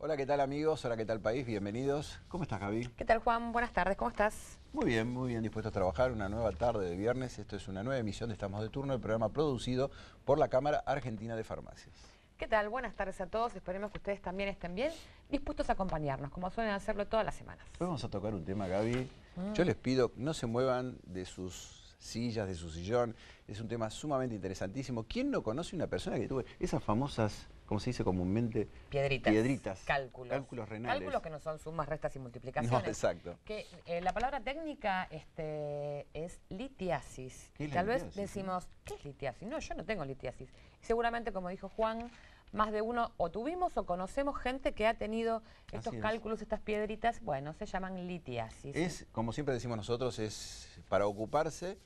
Hola, ¿qué tal amigos? Hola, ¿qué tal país? Bienvenidos. ¿Cómo estás, Gaby? ¿Qué tal, Juan? Buenas tardes, ¿cómo estás? Muy bien dispuesto a trabajar. Una nueva tarde de viernes. Esto es una nueva emisión de Estamos de Turno, el programa producido por la Cámara Argentina de Farmacias. ¿Qué tal? Buenas tardes a todos. Esperemos que ustedes también estén bien, dispuestos a acompañarnos, como suelen hacerlo todas las semanas. Hoy vamos a tocar un tema, Gaby. Yo les pido que no se muevan de sus sillas, de su sillón. Es un tema sumamente interesantísimo. ¿Quién no conoce una persona que tuvo esas famosas, como se dice comúnmente? Piedritas. Cálculos. Cálculos renales. Cálculos que no son sumas, restas y multiplicaciones. No, exacto. Que la palabra técnica es litiasis. ¿Qué es la Tal vez litiasis, decimos, ¿qué es litiasis? No, yo no tengo litiasis. Seguramente, como dijo Juan, más de uno o tuvimos o conocemos gente que ha tenido estos cálculos, estas piedritas, bueno, se llaman litiasis. Es, como siempre decimos nosotros, es para ocuparse,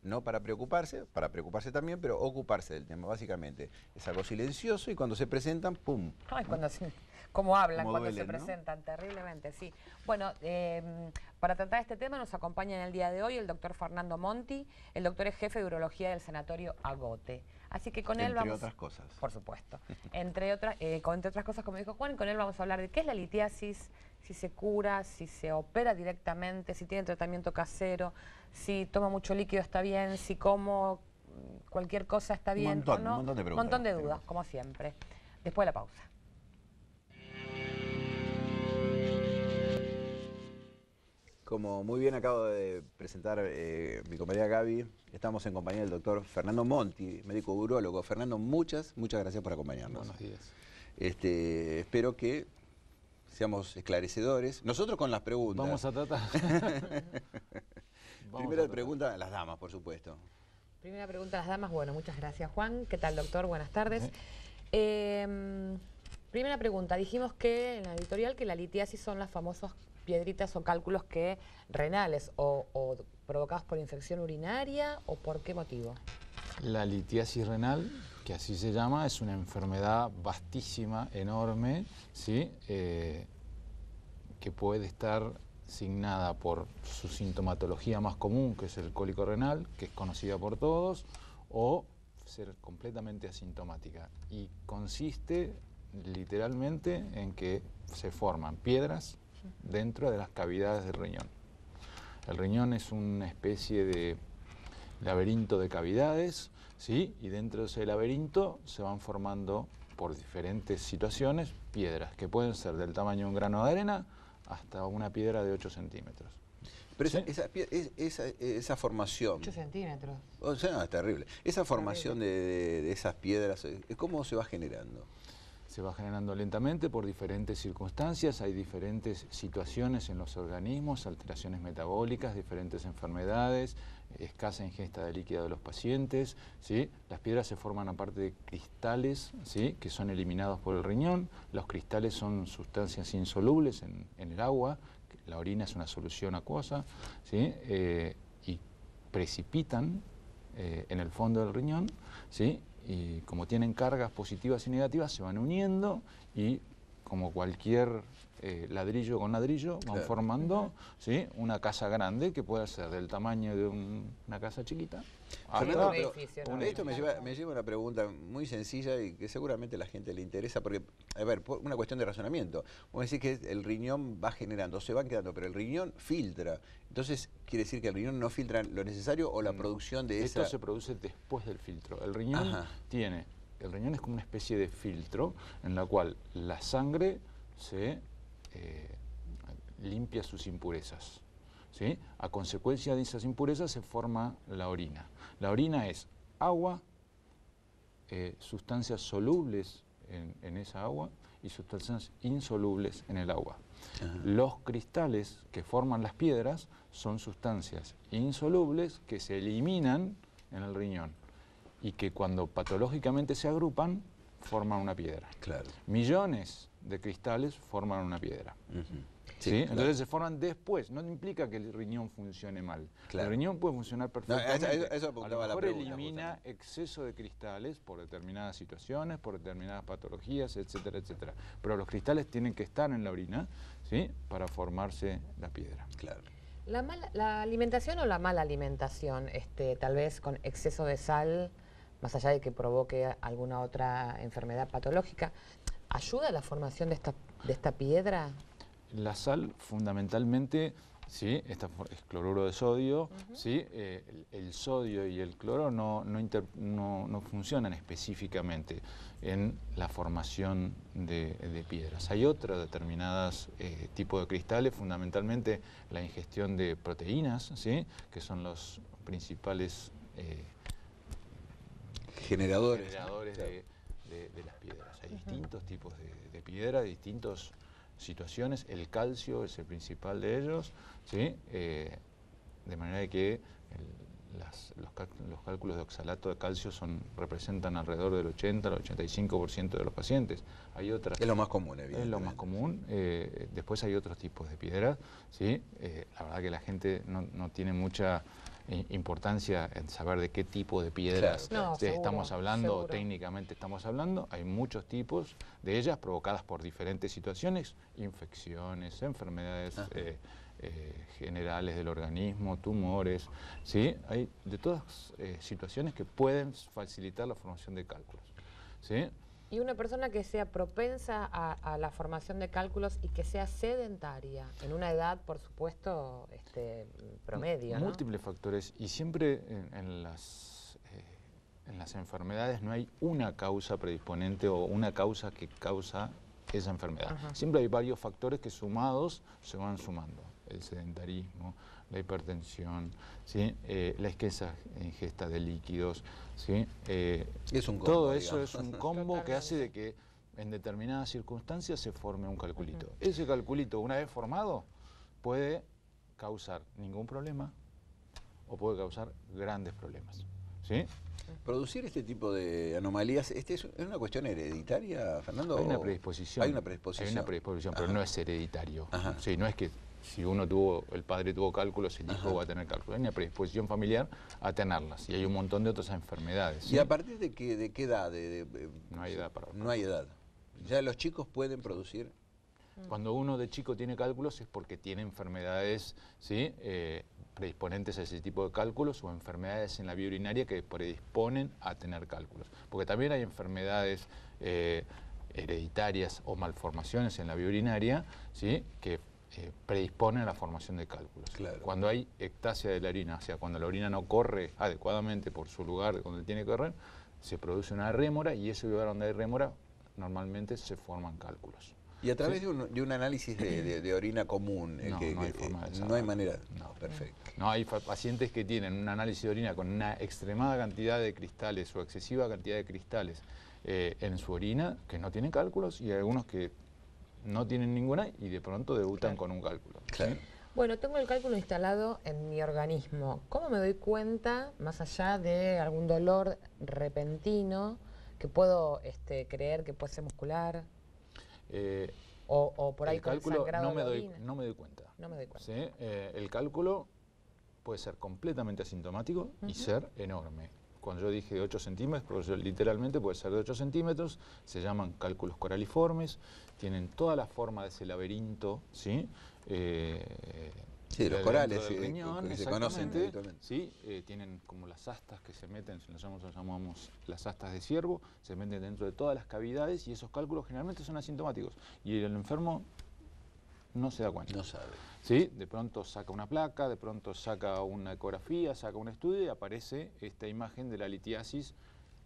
no para preocuparse también, pero ocuparse del tema, básicamente. Es algo silencioso y cuando se presentan, ¡pum! Ay, cómo hablan Cómo cuando duelen, se presentan, terriblemente, sí. Bueno, para tratar este tema nos acompaña en el día de hoy el doctor Fernando Monti. El doctor es jefe de urología del sanatorio Agote. Así que con él vamos... Entre otras cosas. Por supuesto. Entre otras cosas, como dijo Juan, con él vamos a hablar de qué es la litiasis, si se cura, si se opera directamente, si tiene tratamiento casero, si toma mucho líquido está bien, si como cualquier cosa está bien o no. Un montón de preguntas. Un montón de dudas, como siempre. Después de la pausa. Como muy bien acabo de presentar mi compañera Gaby, estamos en compañía del doctor Fernando Monti, médico urólogo. Fernando, muchas gracias por acompañarnos. Buenos días. Espero que seamos esclarecedores. Nosotros con las preguntas. Vamos a tratar. Primera pregunta a las damas, por supuesto. Primera pregunta a las damas. Bueno, muchas gracias, Juan. ¿Qué tal, doctor? Buenas tardes. Primera pregunta. Dijimos que en la editorial que la litiasis son las famosas piedritas o cálculos renales o provocados por infección urinaria o por qué motivo. La litiasis renal, que así se llama, es una enfermedad vastísima, enorme, ¿sí? Que puede estar signada por su sintomatología más común, que es el cólico renal, que es conocida por todos, o ser completamente asintomática. Y consiste literalmente en que se forman piedras dentro de las cavidades del riñón. El riñón es una especie de laberinto de cavidades, ¿sí? Y dentro de ese laberinto se van formando por diferentes situaciones piedras que pueden ser del tamaño de un grano de arena hasta una piedra de 8 centímetros. Pero ¿Sí? esa formación... 8 centímetros. O sea, no, es terrible. Esa formación de esas piedras, ¿cómo se va generando? Se va generando lentamente por diferentes circunstancias, hay diferentes situaciones en los organismos, alteraciones metabólicas, diferentes enfermedades, escasa ingesta de líquido de los pacientes, ¿sí? Las piedras se forman aparte de cristales, ¿sí? Que son eliminados por el riñón. Los cristales son sustancias insolubles en el agua, la orina es una solución acuosa, ¿sí? Y precipitan en el fondo del riñón, ¿sí? Y como tienen cargas positivas y negativas, se van uniendo y como cualquier ladrillo con ladrillo van formando, ¿sí? Una casa grande que puede ser del tamaño de una casa chiquita. Fernando, esto me lleva a una pregunta muy sencilla y que seguramente a la gente le interesa, porque, a ver, por una cuestión de razonamiento. Vamos a decir que el riñón va generando, se van quedando, pero el riñón filtra. Entonces, ¿quiere decir que el riñón no filtra lo necesario o la producción de esa...? Esto se produce después del filtro. El riñón el riñón es como una especie de filtro en la cual la sangre se limpia sus impurezas, ¿sí? A consecuencia de esas impurezas se forma la orina. La orina es agua, sustancias solubles en esa agua y sustancias insolubles en el agua. Los cristales que forman las piedras son sustancias insolubles que se eliminan en el riñón y que cuando patológicamente se agrupan forman una piedra. Claro. Millones de cristales forman una piedra. ¿Sí? Claro. Entonces se forman después, no implica que el riñón funcione mal. Claro. El riñón puede funcionar perfectamente. No, eso apuntaba a lo mejor la pregunta, elimina exceso de cristales por determinadas situaciones, por determinadas patologías, etcétera, etcétera. Pero los cristales tienen que estar en la orina, ¿sí? Para formarse la piedra. Claro. La alimentación o la mala alimentación, tal vez con exceso de sal, más allá de que provoque alguna otra enfermedad patológica, ¿ayuda a la formación de esta piedra? La sal, fundamentalmente, ¿sí? Es cloruro de sodio, ¿sí? El sodio y el cloro no funcionan específicamente en la formación de piedras. Hay otros determinados tipos de cristales, fundamentalmente la ingestión de proteínas, ¿sí? Que son los principales generadores de las piedras. Hay distintos tipos de piedra, distintas situaciones. El calcio es el principal de ellos, ¿sí? De manera que los cálculos de oxalato de calcio representan alrededor del 80 al 85% de los pacientes. Hay otras, es lo más común, evidentemente. Es lo más común. Después hay otros tipos de piedras, ¿sí? La verdad que la gente no tiene mucha importancia en saber de qué tipo de piedras estamos hablando, técnicamente estamos hablando. Hay muchos tipos de ellas provocadas por diferentes situaciones, infecciones, enfermedades generales del organismo, tumores, ¿sí? Hay de todas situaciones que pueden facilitar la formación de cálculos, ¿sí? Y una persona que sea propensa a la formación de cálculos y que sea sedentaria, en una edad, por supuesto, promedio, ¿no? Múltiples factores, y siempre en las enfermedades no hay una causa predisponente o una causa que causa esa enfermedad. Siempre hay varios factores que sumados se van sumando. El sedentarismo, la hipertensión, ¿sí? La escasa ingesta de líquidos, ¿sí? Es un combo, todo eso digamos. es un combo que hace de que en determinadas circunstancias se forme un calculito. Ese calculito, una vez formado, puede causar ningún problema o puede causar grandes problemas, ¿sí? ¿Producir este tipo de anomalías es una cuestión hereditaria, Fernando? Hay una predisposición. Hay una predisposición. Hay una predisposición, pero no es hereditario. Sí, no es que si el padre tuvo cálculos, el hijo va a tener cálculos. Hay una predisposición familiar a tenerlas. Y hay un montón de otras enfermedades. ¿Sí? ¿Y a partir de qué edad? No hay edad para No hay edad. ¿Ya los chicos pueden producir? Cuando uno de chico tiene cálculos es porque tiene enfermedades, ¿sí? Predisponentes a ese tipo de cálculos o enfermedades en la vía urinaria que predisponen a tener cálculos. Porque también hay enfermedades hereditarias o malformaciones en la vía urinaria, ¿sí? Que predisponen a la formación de cálculos. Claro. Cuando hay ectasia de la orina, o sea, cuando la orina no corre adecuadamente por su lugar donde tiene que correr, se produce una rémora y ese lugar donde hay rémora normalmente se forman cálculos. ¿Y a través de un análisis de orina común? No hay forma de saber. No hay manera. No, perfecto. No, hay pacientes que tienen un análisis de orina con una extremada cantidad de cristales o excesiva cantidad de cristales en su orina que no tienen cálculos y hay algunos que no tienen ninguna y de pronto debutan con un cálculo. Claro. ¿Sí? Bueno, tengo el cálculo instalado en mi organismo. ¿Cómo me doy cuenta, más allá de algún dolor repentino, que puedo creer que puede ser muscular? O por ahí el cálculo sangrado no me doy cuenta. No me doy cuenta. ¿Sí? El cálculo puede ser completamente asintomático y ser enorme. Cuando yo dije de 8 centímetros, literalmente puede ser de 8 centímetros, se llaman cálculos coraliformes, tienen toda la forma de ese laberinto, ¿sí? Sí, los corales riñón, que se conocen habitualmente. ¿Sí? Tienen como las astas que se meten, nosotros llamamos las astas de ciervo, se meten dentro de todas las cavidades y esos cálculos generalmente son asintomáticos y el enfermo no se da cuenta. No sabe. ¿Sí? De pronto saca una placa, de pronto saca una ecografía, saca un estudio y aparece esta imagen de la litiasis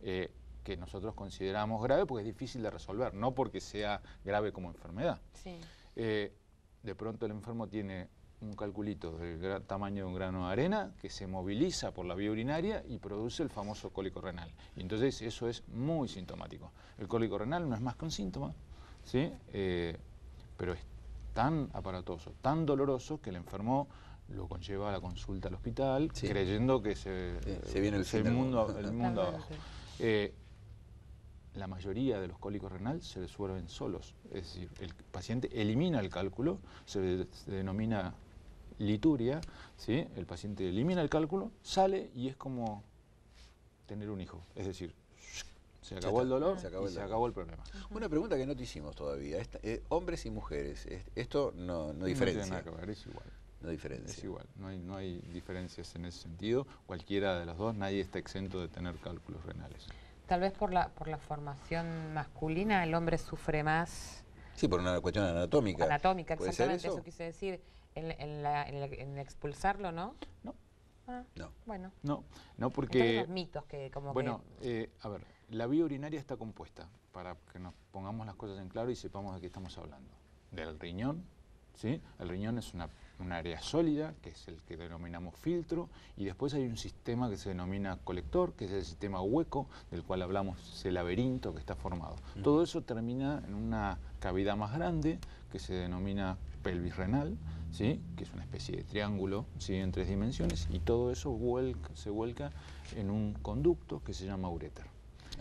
que nosotros consideramos grave porque es difícil de resolver, no porque sea grave como enfermedad. Sí. De pronto el enfermo tiene un calculito del tamaño de un grano de arena que se moviliza por la vía urinaria y produce el famoso cólico renal. Y entonces eso es muy sintomático. El cólico renal no es más que un síntoma, ¿sí? Pero es tan aparatoso, tan doloroso que el enfermo lo conlleva a la consulta al hospital, creyendo que se viene el mundo abajo. La mayoría de los cólicos renales se resuelven solos, es decir, el paciente elimina el cálculo, se denomina lituria, ¿sí? El paciente elimina el cálculo, sale y es como tener un hijo, es decir, se acabó el dolor y se acabó el problema. Una pregunta que no te hicimos todavía, hombres y mujeres, esto no diferencia. No tiene nada que ver, es igual. No diferencia. Es igual, no hay diferencias en ese sentido, cualquiera de los dos, nadie está exento de tener cálculos renales. Tal vez por la formación masculina el hombre sufre más. Sí, por una cuestión anatómica. Anatómica, ¿Puede ser exactamente, eso? eso quise decir. En expulsarlo, ¿no? No. Ah, No. bueno. No porque... Entonces los mitos que como bueno, que... a ver, la vía urinaria está compuesta, para que nos pongamos las cosas en claro y sepamos de qué estamos hablando. Del riñón, ¿sí? El riñón es un área sólida, que es el que denominamos filtro, y después hay un sistema que se denomina colector, que es el sistema hueco, del cual hablamos, ese laberinto que está formado. Todo eso termina en una cavidad más grande, que se denomina pelvis renal, ¿sí? Que es una especie de triángulo, ¿sí? En 3 dimensiones, y todo eso se vuelca en un conducto que se llama uréter.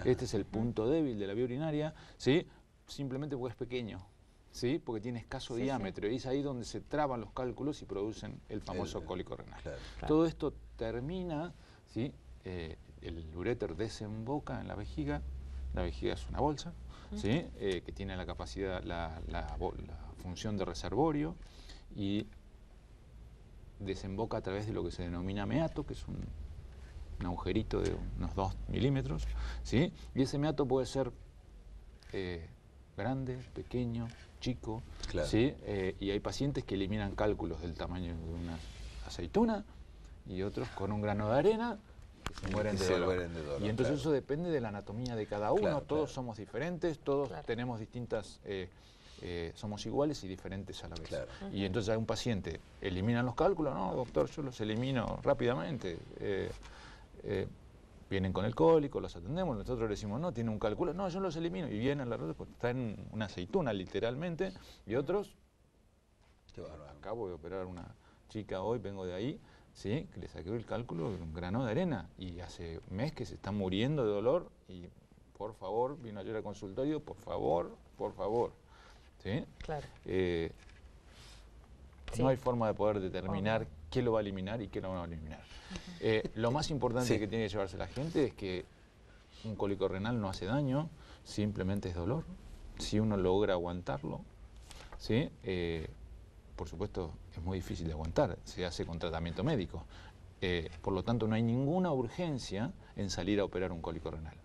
Este es el punto débil de la vía urinaria, ¿sí? Simplemente porque es pequeño, ¿sí? Porque tiene escaso diámetro, y es ahí donde se traban los cálculos y producen el famoso cólico renal. Claro. Todo esto termina, ¿sí? El uréter desemboca en la vejiga es una bolsa, ¿sí? Que tiene la capacidad, la función de reservorio, y desemboca a través de lo que se denomina meato, que es un agujerito de unos 2 milímetros, ¿sí? Y ese meato puede ser grande, pequeño, chico, claro. ¿Sí? Y hay pacientes que eliminan cálculos del tamaño de una aceituna y otros con un grano de arena que se mueren de dolor. Y entonces claro. Eso depende de la anatomía de cada uno, claro, todos somos diferentes, todos tenemos distintas... somos iguales y diferentes a la vez. Claro. Y entonces hay un paciente, eliminan los cálculos, no, doctor, yo los elimino rápidamente. Vienen con el cólico, los atendemos, nosotros le decimos, no, tiene un cálculo, no, yo los elimino. Y vienen, traen una aceituna literalmente, y otros, acabo de operar una chica hoy, vengo de ahí, ¿sí? Que le saqué el cálculo de un grano de arena, y hace un mes que se está muriendo de dolor, y por favor, vino ayer al consultorio, por favor. ¿Sí? Claro. No hay forma de poder determinar qué lo va a eliminar y qué no va a eliminar. Lo más importante que tiene que llevarse la gente es que un cólico renal no hace daño, simplemente es dolor. Si uno logra aguantarlo, ¿sí? Por supuesto es muy difícil de aguantar, se hace con tratamiento médico. Por lo tanto no hay ninguna urgencia en salir a operar un cólico renal.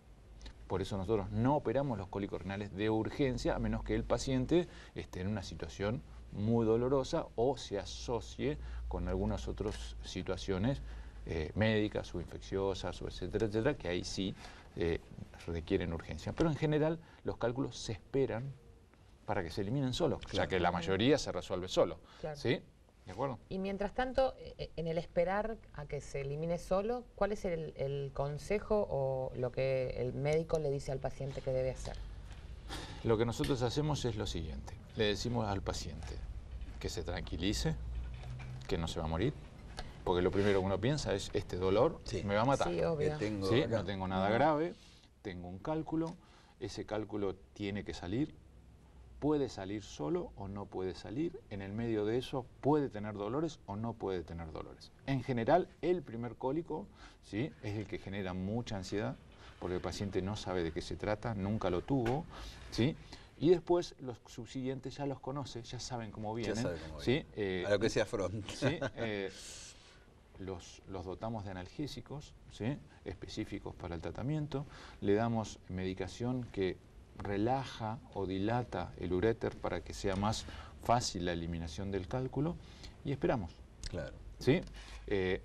Por eso nosotros no operamos los cólicos renales de urgencia, a menos que el paciente esté en una situación muy dolorosa o se asocie con algunas otras situaciones médicas o infecciosas, o etcétera, que ahí sí requieren urgencia. Pero en general los cálculos se esperan para que se eliminen solos, claro. Ya que la mayoría se resuelve solo. Claro. ¿Sí? ¿De acuerdo? Y mientras tanto, en el esperar a que se elimine solo, ¿cuál es el consejo o lo que el médico le dice al paciente que debe hacer? Lo que nosotros hacemos es lo siguiente. Le decimos al paciente que se tranquilice, que no se va a morir, porque lo primero que uno piensa es, este dolor me va a matar. Sí, obvio. ¿Sí? No tengo nada grave, tengo un cálculo, ese cálculo tiene que salir. Puede salir solo o no puede salir, en el medio de eso puede tener dolores o no puede tener dolores. En general, el primer cólico, ¿sí? Es el que genera mucha ansiedad, porque el paciente no sabe de qué se trata, nunca lo tuvo, ¿sí? Y después los subsiguientes ya los conoce, ya saben cómo vienen. Ya saben cómo vienen. ¿Sí? A lo que se afronta. ¿Sí? Los dotamos de analgésicos, ¿sí? Específicos para el tratamiento, le damos medicación que relaja o dilata el uréter para que sea más fácil la eliminación del cálculo y esperamos. Claro. ¿Sí?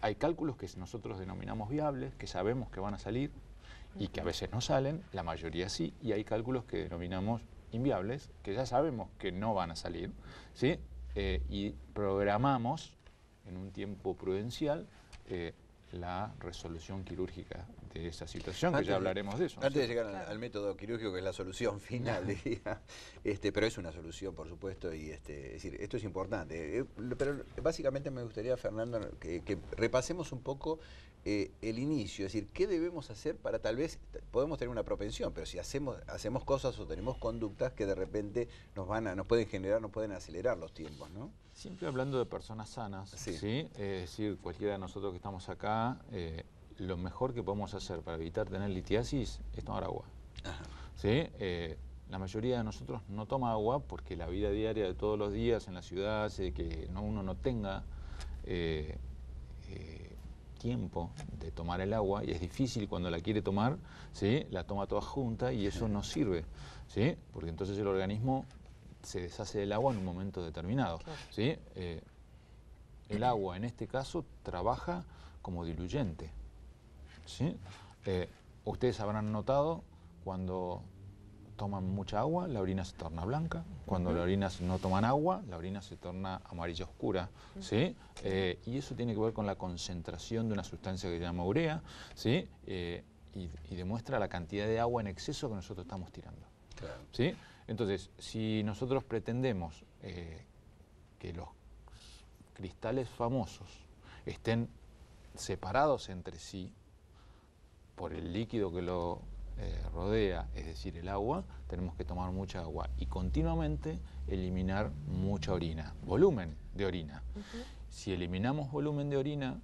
Hay cálculos que nosotros denominamos viables, que sabemos que van a salir y que a veces no salen, la mayoría sí, y hay cálculos que denominamos inviables, que ya sabemos que no van a salir, ¿sí? Y programamos en un tiempo prudencial la resolución quirúrgica de esa situación, que ya hablaremos de eso. Antes de llegar al método quirúrgico, que es la solución final, diría, pero es una solución, por supuesto, y es decir, esto es importante. Pero básicamente me gustaría, Fernando, que repasemos un poco el inicio, es decir, ¿qué debemos hacer para tal vez, podemos tener una propensión, pero si hacemos cosas o tenemos conductas que de repente nos pueden acelerar los tiempos, ¿no? Siempre hablando de personas sanas, ¿sí? Es decir, cualquiera de nosotros que estamos acá, lo mejor que podemos hacer para evitar tener litiasis es tomar agua. ¿Sí? La mayoría de nosotros no toma agua porque la vida diaria de todos los días en la ciudad hace que uno no tenga tiempo de tomar el agua y es difícil cuando la quiere tomar, ¿sí? La toma toda junta y eso no sirve, ¿sí? Porque entonces el organismo se deshace del agua en un momento determinado, ¿sí? El agua en este caso trabaja como diluyente, ¿sí? Ustedes habrán notado cuando toman mucha agua, la orina se torna blanca. Cuando la orina no toman agua, la orina se torna amarilla oscura, ¿sí? Y eso tiene que ver con la concentración de una sustancia que se llama urea, ¿sí? Y demuestra la cantidad de agua en exceso que nosotros estamos tirando, Claro. ¿sí? Entonces, si nosotros pretendemos que los cristales famosos estén separados entre sí por el líquido que lo rodea, es decir, el agua, tenemos que tomar mucha agua y continuamente eliminar mucha orina, volumen de orina. Si eliminamos volumen de orina,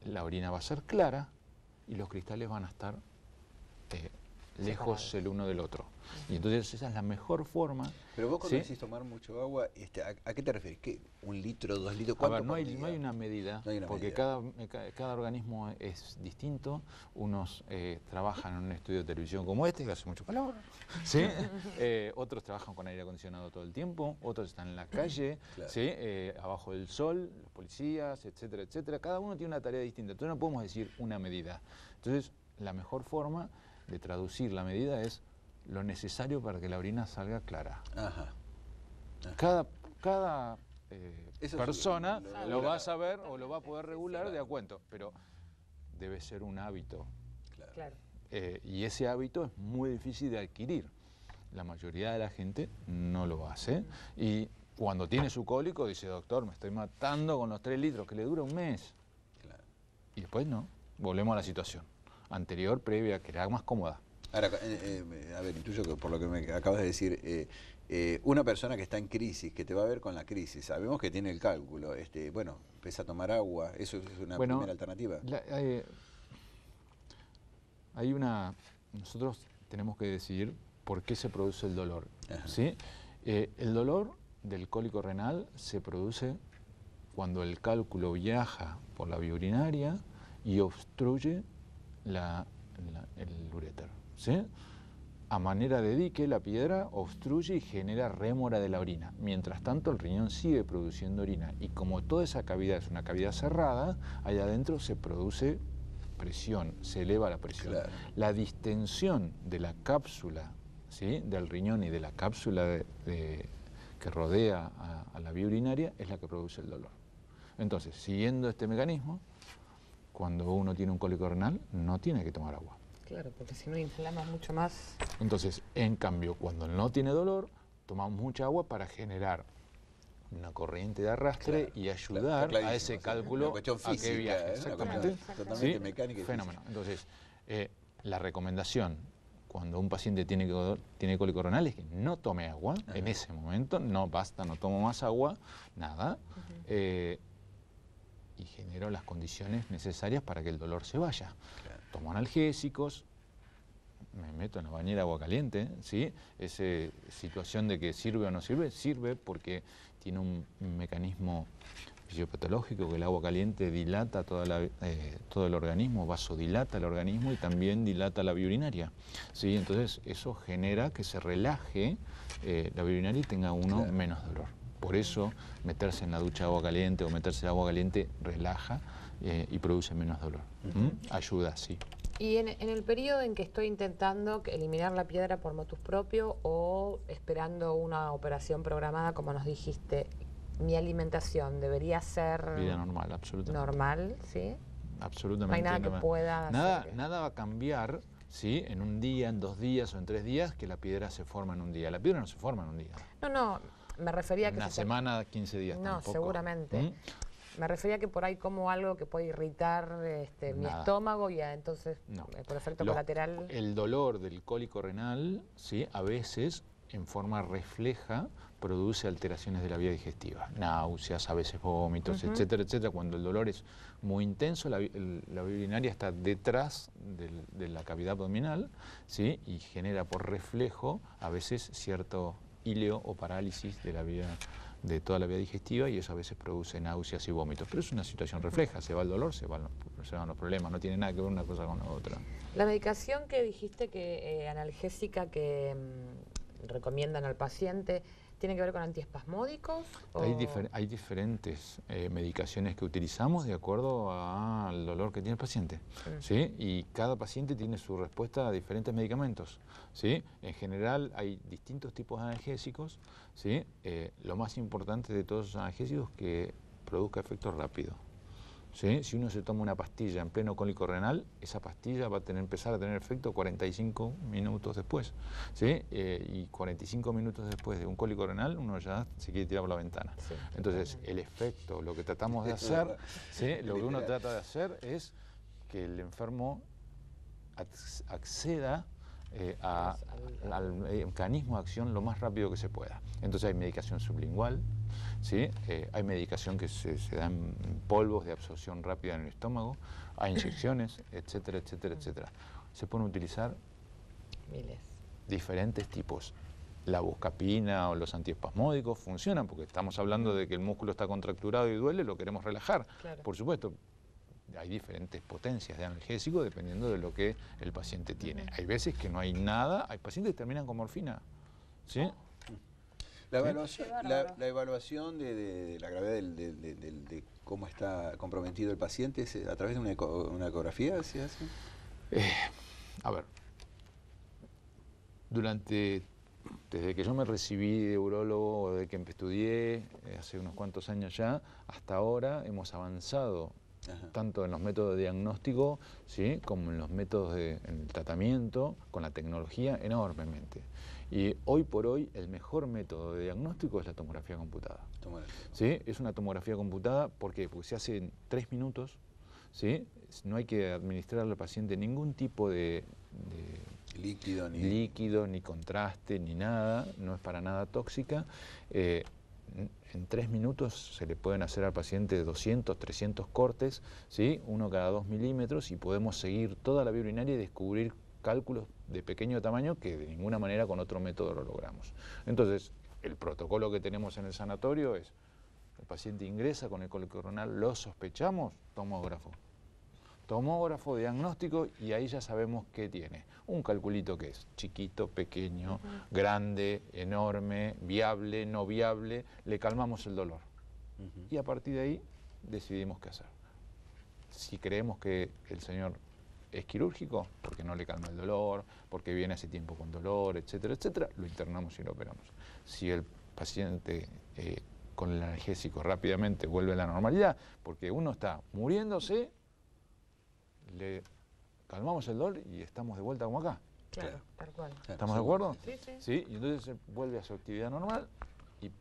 la orina va a ser clara y los cristales van a estar lejos el uno del otro. Y entonces esa es la mejor forma. Pero vos cuando ¿sí? decís tomar mucho agua, ¿a qué te refieres? ¿Qué? ¿1 litro, 2 litros? A ¿Cuánto ver, no por hay día? una medida, No hay una porque medida. cada organismo es distinto. Unos trabajan en un estudio de televisión como este, que hace mucho calor, ¿sí? Otros trabajan con aire acondicionado todo el tiempo, otros están en la calle, Claro. ¿sí? Abajo del sol, los policías, etcétera, etcétera. Cada uno tiene una tarea distinta, entonces no podemos decir una medida. Entonces, la mejor forma de traducir la medida es lo necesario para que la orina salga clara. Ajá. Cada Eso persona lo lo va logra. a saber o lo va a poder regular de acuerdo, pero debe ser un hábito. Claro. Y ese hábito es muy difícil de adquirir. La mayoría de la gente no lo hace. Y cuando tiene su cólico dice, doctor, me estoy matando con los 3 litros, que le dura un mes. Claro. Y después no, volvemos a la situación anterior, previa, que era más cómoda. Ahora, a ver, intuyo que por lo que me acabas de decir, una persona que está en crisis, que te va a ver con la crisis, sabemos que tiene el cálculo, bueno, empieza a tomar agua, ¿eso es una primera alternativa? Nosotros tenemos que decidir por qué se produce el dolor, Ajá. ¿sí? El dolor del cólico renal se produce cuando el cálculo viaja por la vía urinaria y obstruye el uréter, ¿sí? A manera de dique, la piedra obstruye y genera rémora de la orina. Mientras tanto, el riñón sigue produciendo orina. Y como toda esa cavidad es una cavidad cerrada, allá adentro se produce presión, se eleva la presión. Claro. La distensión de la cápsula, ¿sí? Del riñón y de la cápsula que rodea a la vía urinaria es la que produce el dolor. Entonces, siguiendo este mecanismo, cuando uno tiene un cólico renal, no tiene que tomar agua. Claro, porque si no inflama mucho más. Entonces, en cambio, cuando no tiene dolor, tomamos mucha agua para generar una corriente de arrastre y ayudar a ese cálculo una cuestión a que física, viaje. una Exactamente. cuestión totalmente mecánica y Fenómeno. física. Entonces, la recomendación cuando un paciente tiene cólico renal es que no tome agua en ese momento, no basta, no tomo más agua, nada. Y genero las condiciones necesarias para que el dolor se vaya. Claro. Tomo analgésicos, me meto en la bañera de agua caliente, ¿sí? Esa situación de que sirve o no sirve, sirve porque tiene un mecanismo fisiopatológico que el agua caliente dilata todo el organismo, vasodilata el organismo y también dilata la vía urinaria, ¿sí? Entonces eso genera que se relaje la vía urinaria y tenga uno menos dolor. Por eso meterse en la ducha de agua caliente o meterse en agua caliente relaja y produce menos dolor. Ayuda, sí. Y en el periodo en que estoy intentando eliminar la piedra por motus propio o esperando una operación programada, como nos dijiste, mi alimentación debería ser Vida normal, absolutamente. normal, ¿sí? Absolutamente. No hay nada que pueda hacer. Nada va a cambiar, ¿sí? En un día, en 2 días o en 3 días que la piedra se forma en un día. La piedra no se forma en un día. No, me refería a que... Una semana, 15 días No, tampoco. seguramente. Me refería a que por ahí como algo que puede irritar mi estómago y entonces, por efecto colateral... El dolor del cólico renal, ¿sí? A veces, en forma refleja, produce alteraciones de la vía digestiva. Náuseas, a veces vómitos, etcétera, etcétera. Cuando el dolor es muy intenso, la vía urinaria está detrás de la cavidad abdominal, ¿sí? Y genera por reflejo, a veces, cierto íleo o parálisis de la vía, de toda la vía digestiva, y eso a veces produce náuseas y vómitos. Pero es una situación refleja, se va el dolor, se van los problemas, no tiene nada que ver una cosa con la otra. La medicación que dijiste que analgésica que recomiendan al paciente, ¿tiene que ver con antiespasmódicos? Hay diferentes medicaciones que utilizamos de acuerdo al dolor que tiene el paciente, ¿sí? Y cada paciente tiene su respuesta a diferentes medicamentos, ¿sí? En general hay distintos tipos de analgésicos, ¿sí? Lo más importante de todos los analgésicos es que produzca efecto rápido. ¿Sí? Si uno se toma una pastilla en pleno cólico renal, esa pastilla va a empezar a tener efecto 45 minutos después, ¿sí? Y 45 minutos después de un cólico renal, uno ya se quiere tirar por la ventana. Sí, entonces, el efecto, lo que tratamos de hacer, ¿sí? Lo que uno trata de hacer es que el enfermo acceda al mecanismo de acción lo más rápido que se pueda. Entonces hay medicación sublingual, ¿sí? Hay medicación que se da en polvos de absorción rápida en el estómago, hay inyecciones, etcétera, etcétera, etcétera. Se pueden utilizar diferentes tipos. La buscapina o los antiespasmódicos funcionan porque estamos hablando de que el músculo está contracturado y duele, lo queremos relajar. Claro. Por supuesto, hay diferentes potencias de analgésico dependiendo de lo que el paciente tiene. Hay veces que no hay nada, hay pacientes que terminan con morfina, ¿sí? La evaluación de la gravedad de cómo está comprometido el paciente es a través de una ecografía, ¿se hace? A ver, desde que yo me recibí de urólogo, desde que estudié, hace unos cuantos años ya, hasta ahora hemos avanzado tanto en los métodos de diagnóstico, ¿sí? Como en los métodos en el tratamiento, con la tecnología, enormemente. Y hoy por hoy el mejor método de diagnóstico es la tomografía computada. ¿Sí? Es una tomografía computada porque se hace en 3 minutos, ¿sí? No hay que administrarle al paciente ningún tipo de líquido, ni contraste, ni nada, no es para nada tóxica. En 3 minutos se le pueden hacer al paciente 200, 300 cortes, ¿sí? Uno cada 2 milímetros, y podemos seguir toda la vía urinaria y descubrir cálculos de pequeño tamaño que de ninguna manera con otro método lo logramos. Entonces, el protocolo que tenemos en el sanatorio es: el paciente ingresa con el cólico renal, lo sospechamos, tomógrafo, diagnóstico, y ahí ya sabemos qué tiene. Un calculito que es chiquito, pequeño, grande, enorme, viable, no viable, le calmamos el dolor. Y a partir de ahí decidimos qué hacer. Si creemos que el señor es quirúrgico, porque no le calma el dolor, porque viene hace tiempo con dolor, etcétera, etcétera, lo internamos y lo operamos. Si el paciente con el analgésico rápidamente vuelve a la normalidad, porque uno está muriéndose, le calmamos el dolor y estamos de vuelta como acá. Claro, tal cual. ¿Estamos de acuerdo? Sí, sí. Sí, y entonces vuelve a su actividad normal y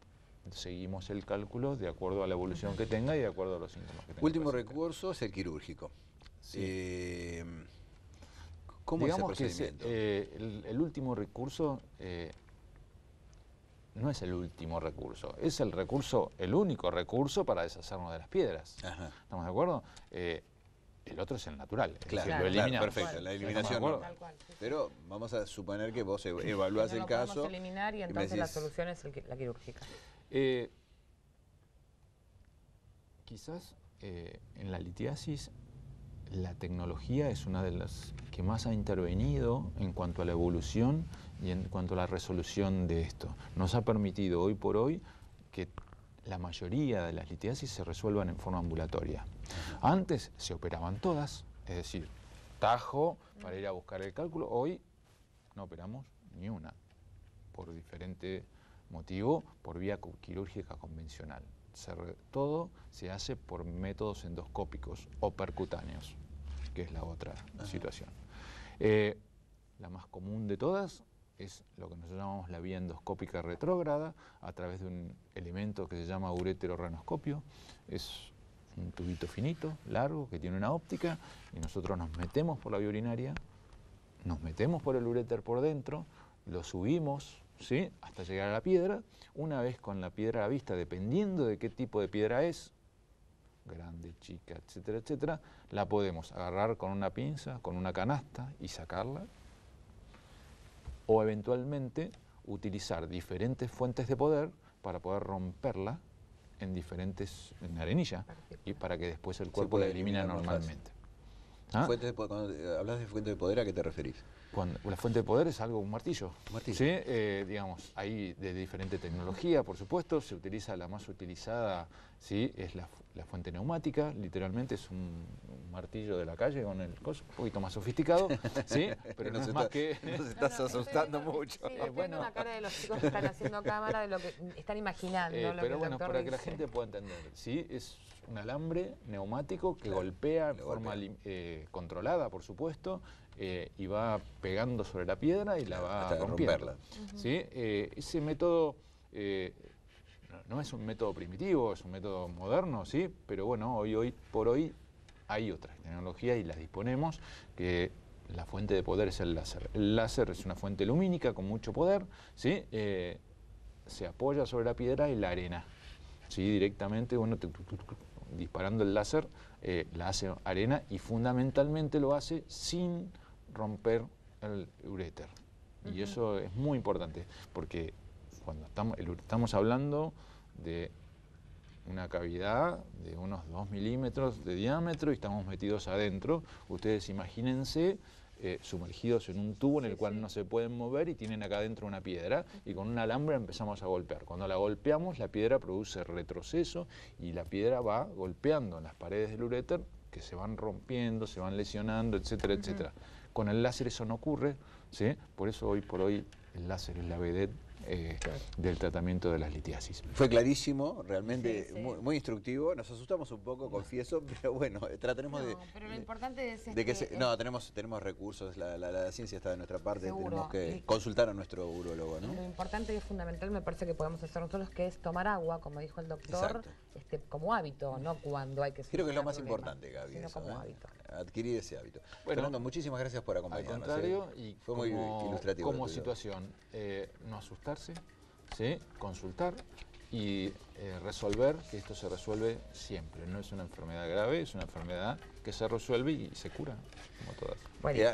seguimos el cálculo de acuerdo a la evolución que tenga y de acuerdo a los síntomas que tenga. Último recurso es el quirúrgico. Sí. ¿Cómo es el procedimiento? El último recurso no es el último recurso, es el único recurso para deshacernos de las piedras. ¿Estamos de acuerdo? El otro es el natural. Claro, lo eliminamos. Perfecto, la eliminación no. Pero vamos a suponer que vos evaluás el caso. Lo podemos eliminar y entonces la solución es la quirúrgica. Quizás en la litiasis la tecnología es una de las que más ha intervenido en cuanto a la evolución y en cuanto a la resolución de esto. Nos ha permitido hoy por hoy que la mayoría de las litiasis se resuelvan en forma ambulatoria. Antes se operaban todas, es decir, tajo para ir a buscar el cálculo. Hoy no operamos ni una, por diferente motivo, por vía quirúrgica convencional. Todo se hace por métodos endoscópicos o percutáneos, que es la otra situación. La más común de todas es lo que nosotros llamamos la vía endoscópica retrógrada, a través de un elemento que se llama ureteroranoscopio. Es un tubito finito, largo, que tiene una óptica, y nosotros nos metemos por la vía urinaria, nos metemos por el uréter por dentro, lo subimos, ¿sí?, hasta llegar a la piedra. Una vez con la piedra a la vista, dependiendo de qué tipo de piedra es, grande, chica, etcétera, etcétera, la podemos agarrar con una pinza, con una canasta y sacarla, o eventualmente utilizar diferentes fuentes de poder para poder romperla en arenilla, y para que después el cuerpo la elimine normalmente. ¿Ah? Cuando hablas de fuente de poder, ¿a qué te referís? La fuente de poder es un martillo. ¿Martillo? ¿Sí? Digamos, hay de diferente tecnología, por supuesto. Se utiliza, la más utilizada, ¿sí?, es la fuente neumática. Literalmente es un martillo de la calle con el coso, un poquito más sofisticado, ¿sí? Pero no es más que... Nos estás asustando mucho. Sí, bueno, una cara de los chicos que están haciendo cámara de lo que están imaginando. Pero bueno, para que la gente pueda entender, ¿sí? Es un alambre neumático que golpea de forma controlada, por supuesto, y va pegando sobre la piedra y la va a romperla. ¿Sí? Ese método no es un método primitivo, es un método moderno, ¿sí? Pero bueno, hoy por hoy hay otras tecnologías y las disponemos, que la fuente de poder es el láser. El láser es una fuente lumínica con mucho poder, ¿sí? Se apoya sobre la piedra y la arena, ¿sí? Directamente, bueno, disparando el láser, la hace arena, y fundamentalmente lo hace sin romper el uréter. Y eso es muy importante, porque cuando estamos hablando de una cavidad de unos 2 milímetros de diámetro y estamos metidos adentro. Ustedes imagínense sumergidos en un tubo en el cual no se pueden mover y tienen acá adentro una piedra, y con un alambre empezamos a golpear. Cuando la golpeamos, la piedra produce retroceso y la piedra va golpeando en las paredes del uréter, que se van rompiendo, se van lesionando, etcétera, etcétera. Con el láser eso no ocurre, ¿sí? Por eso hoy por hoy el láser es la vedette del tratamiento de las litiasis. Fue clarísimo, realmente muy instructivo. Nos asustamos un poco, confieso, pero bueno, trataremos pero lo importante es tenemos recursos, la ciencia está de nuestra parte, seguro. Tenemos que consultar a nuestro urólogo, ¿no? Lo importante y es fundamental, me parece, que podemos hacer nosotros, que es tomar agua, como dijo el doctor, como hábito, no cuando hay que... Creo que es lo más importante, Gaby, sino como hábito. Adquirir ese hábito. Bueno, Fernando, muchísimas gracias por acompañarnos. Al contrario, y fue muy ilustrativo. Como situación, no asustarse, ¿sí? Consultar y resolver, que esto se resuelve siempre. No es una enfermedad grave, es una enfermedad que se resuelve y se cura, como todas.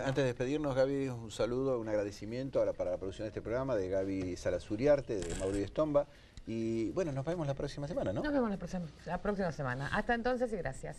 Antes de despedirnos, Gaby, un saludo, un agradecimiento para la producción de este programa, de Gaby Salazuriarte, de Mauricio Estomba. Y bueno, nos vemos la próxima semana, ¿no? Nos vemos la próxima semana. Hasta entonces y gracias.